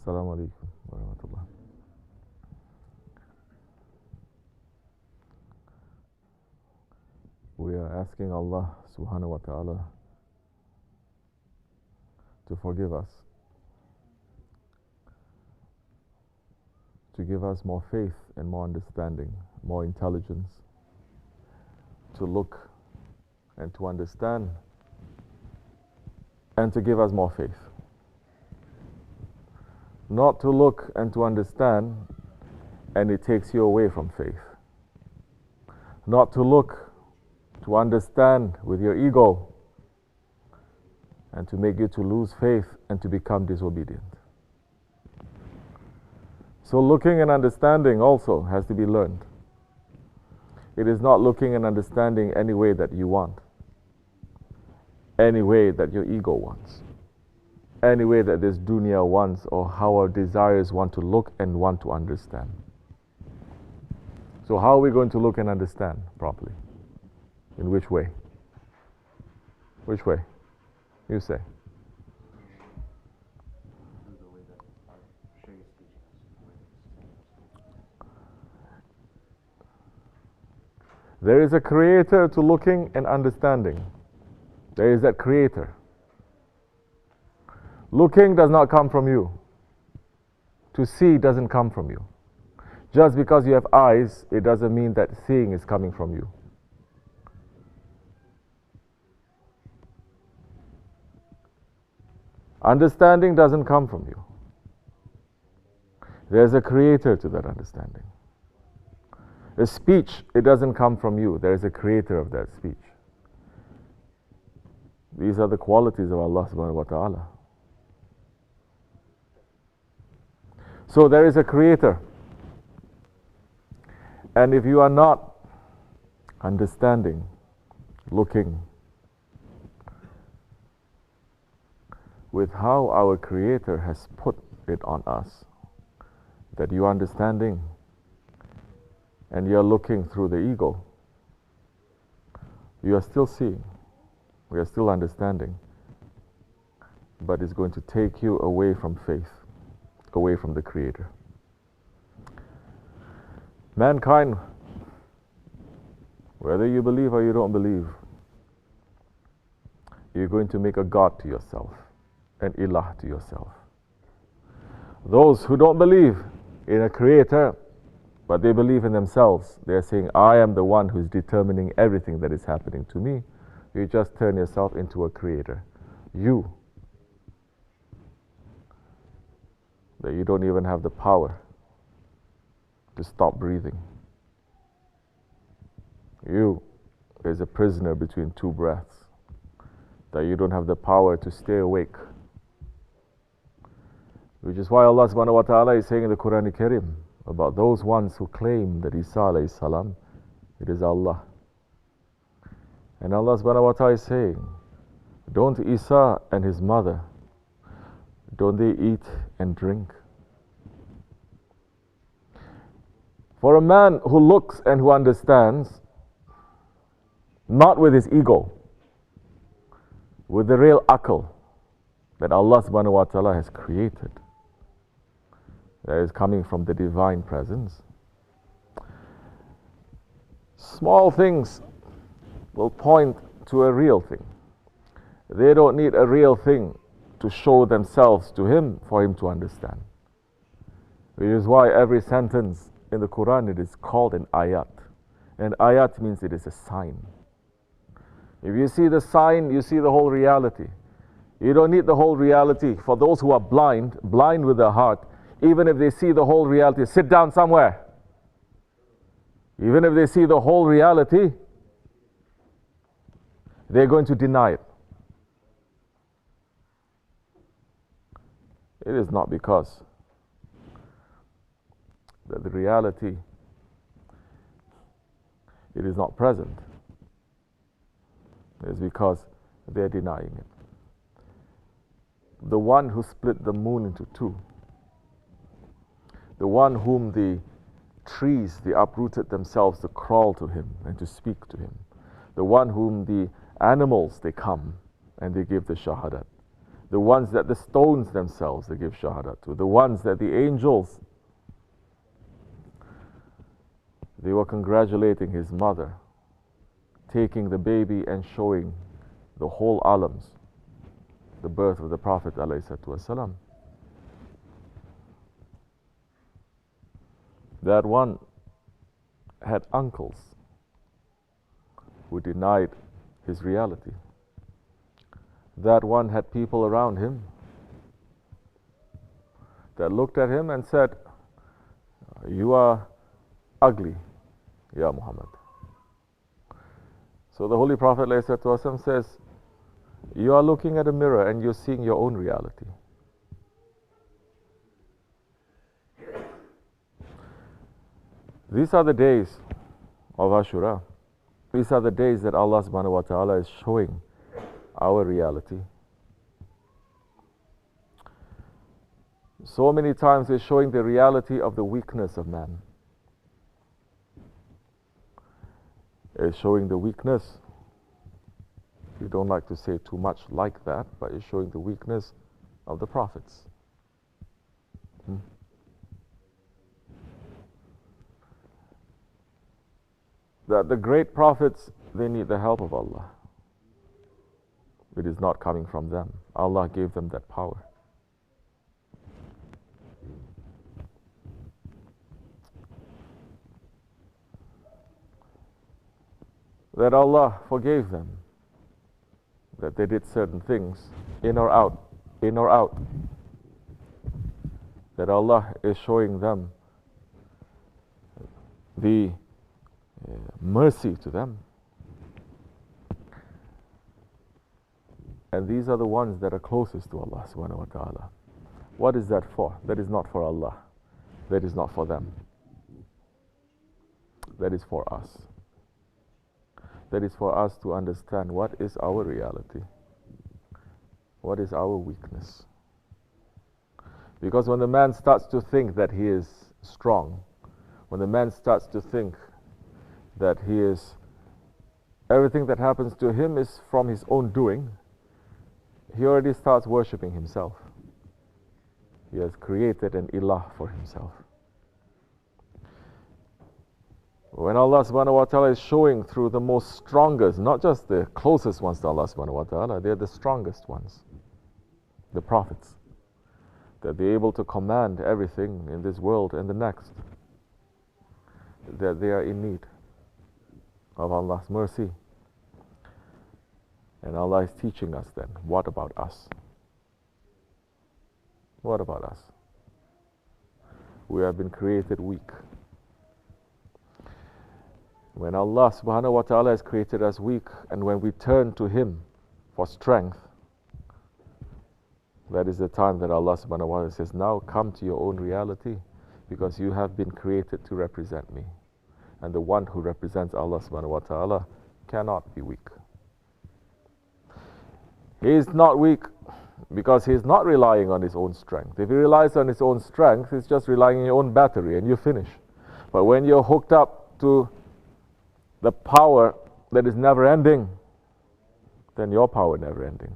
Assalamu alaikum wa rahmatullah. We are asking Allah subhanahu wa ta'ala to forgive us, to give us more faith and more understanding, more intelligence, to look and to understand, and to give us more faith. Not to look and to understand and it takes you away from faith. Not to look, to understand with your ego and to make you to lose faith and to become disobedient. So looking and understanding also has to be learned. It is not looking and understanding any way that you want, any way that your ego wants, any way that this dunya wants, or how our desires want to look and want to understand. So how are we going to look and understand properly? In which way? Which way? You say. There is a creator to looking and understanding. There is that creator. Looking does not come from you. To see doesn't come from you. Just because you have eyes, it doesn't mean that seeing is coming from you. Understanding doesn't come from you. There's a creator to that understanding. A speech, it doesn't come from you. There is a creator of that speech. These are the qualities of Allah subhanahu wa ta'ala. So there is a creator. And if you are not understanding, looking with how our creator has put it on us, that you are understanding and you are looking through the ego, you are still seeing, we are still understanding, but it's going to take you away from faith, away from the creator. Mankind, whether you believe or you don't believe, you're going to make a god to yourself, an ilah to yourself. Those who don't believe in a creator, but they believe in themselves, they're saying, I am the one who's determining everything that is happening to me. You just turn yourself into a creator. You. That you don't even have the power to stop breathing. You is a prisoner between two breaths. That you don't have the power to stay awake. Which is why Allah subhanahu wa ta'ala is saying in the Quran al-Karim about those ones who claim that Isa alayhi salam, it is Allah. And Allah subhanahu wa ta'ala is saying, don't Isa and his mother, don't they eat and drink? For a man who looks and who understands, not with his ego, with the real akal that Allah subhanahu wa ta'ala has created, that is coming from the divine presence. Small things will point to a real thing. They don't need a real thing to show themselves to him for him to understand. Which is why every sentence in the Quran, it is called an ayat. And ayat means it is a sign. If you see the sign, you see the whole reality. You don't need the whole reality. For those who are blind, blind with their heart, even if they see the whole reality, sit down somewhere. Even if they see the whole reality, they're going to deny it. It is not because that the reality, it is not present. It is because they're denying it. The one who split the moon into two, the one whom the trees, they uprooted themselves to crawl to him and to speak to him, the one whom the animals, they come and they give the shahadat. The ones that the stones themselves, they give shahadat to. The ones that the angels, they were congratulating his mother, taking the baby and showing the whole alams, the birth of the Prophet ﷺ. That one had uncles who denied his reality. That one had people around him that looked at him and said, "You are ugly, Ya Muhammad." So the Holy Prophet ﷺ says, you are looking at a mirror and you're seeing your own reality. These are the days of Ashura. These are the days that Allah subhanahu wa ta'ala is showing our reality. So many times it's showing the reality of the weakness of man. It's showing the weakness. We don't like to say too much like that, but it's showing the weakness of the prophets. That the great prophets, they need the help of Allah. It is not coming from them. Allah gave them that power. That Allah forgave them, that they did certain things, in or out, in or out. That Allah is showing them the mercy to them. And these are the ones that are closest to Allah subhanahu wa ta'ala. What is that for? That is not for Allah. That is not for them. That is for us. That is for us to understand what is our reality. What is our weakness. Because when the man starts to think that he is strong, when the man starts to think that he is, everything that happens to him is from his own doing, he already starts worshipping himself. He has created an ilah for himself. When Allah subhanahu wa ta'ala is showing through the most strongest, not just the closest ones to Allah subhanahu wa ta'ala, they are the strongest ones, the prophets, that they're able to command everything in this world and the next, that they are in need of Allah's mercy. And Allah is teaching us then, what about us? What about us? We have been created weak. When Allah subhanahu wa ta'ala has created us weak, and when we turn to Him for strength, that is the time that Allah subhanahu wa ta'ala says, now come to your own reality, because you have been created to represent me. And the one who represents Allah subhanahu wa ta'ala cannot be weak. He is not weak because he is not relying on his own strength. If he relies on his own strength, he's just relying on your own battery and you finish. But when you're hooked up to the power that is never ending, then your power never ending.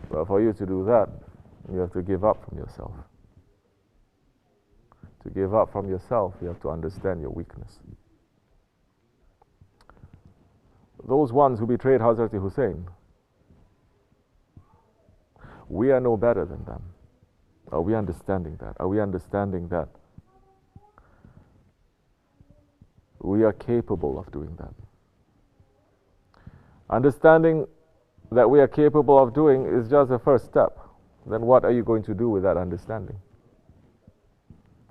But for you to do that, you have to give up from yourself. To give up from yourself, you have to understand your weakness. Those ones who betrayed Hazrat Hussein, we are no better than them. Are we understanding that? Are we understanding that we are capable of doing that? Understanding that we are capable of doing is just the first step. Then what are you going to do with that understanding?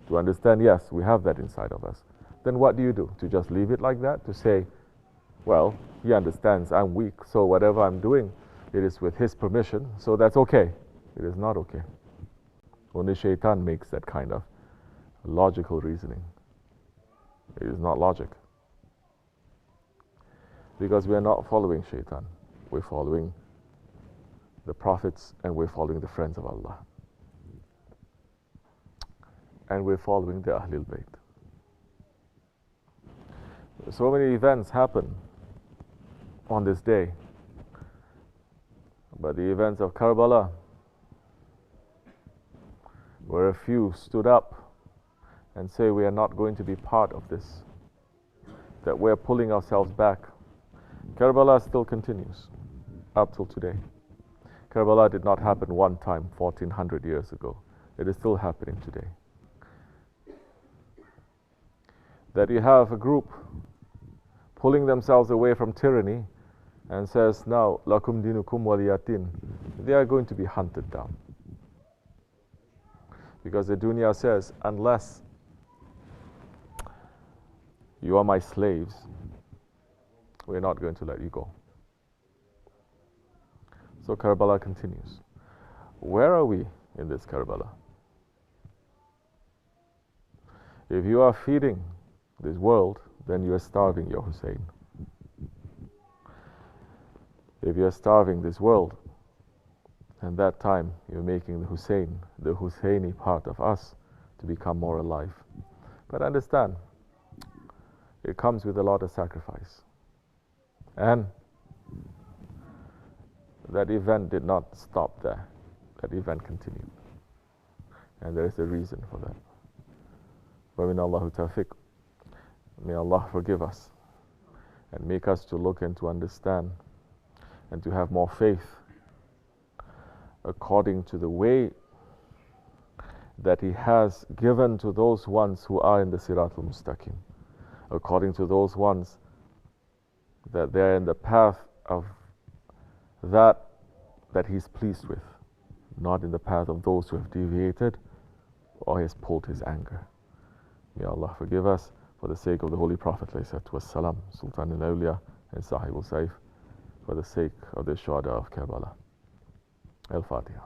To understand, yes, we have that inside of us. Then what do you do? To just leave it like that? To say, well, he understands I'm weak, so whatever I'm doing, it is with his permission, so that's okay. It is not okay. Only shaitan makes that kind of logical reasoning. It is not logic. Because we are not following shaitan. We're following the prophets and we're following the friends of Allah. And we're following the Ahlul Bayt. So many events happen on this day. But the events of Karbala, where a few stood up and say we are not going to be part of this, that we are pulling ourselves back. Karbala still continues up till today. Karbala did not happen one time 1400 years ago. It is still happening today. That you have a group pulling themselves away from tyranny and says, now, lakum dinukum waliyatin, they are going to be hunted down. Because the dunya says, unless you are my slaves, we're not going to let you go. So Karbala continues. Where are we in this Karbala? If you are feeding this world, then you are starving your Hussein. If you are starving this world, and that time you're making the Hussein, the Husseini part of us, to become more alive. But understand, it comes with a lot of sacrifice. And that event did not stop there. That event continued. And there is a reason for that. وَمِنَ اللَّهُ تَوْفِيقٌ. May Allah forgive us and make us to look and to understand and to have more faith according to the way that He has given to those ones who are in the Siratul Mustaqim, according to those ones that they are in the path of that He's pleased with, not in the path of those who have deviated or has pulled His anger. May Allah forgive us for the sake of the Holy Prophet ﷺ, Sultan al-Awliya and Sahib al-Saif, for the sake of the Shuhada of Karbala. Al-Fatiha.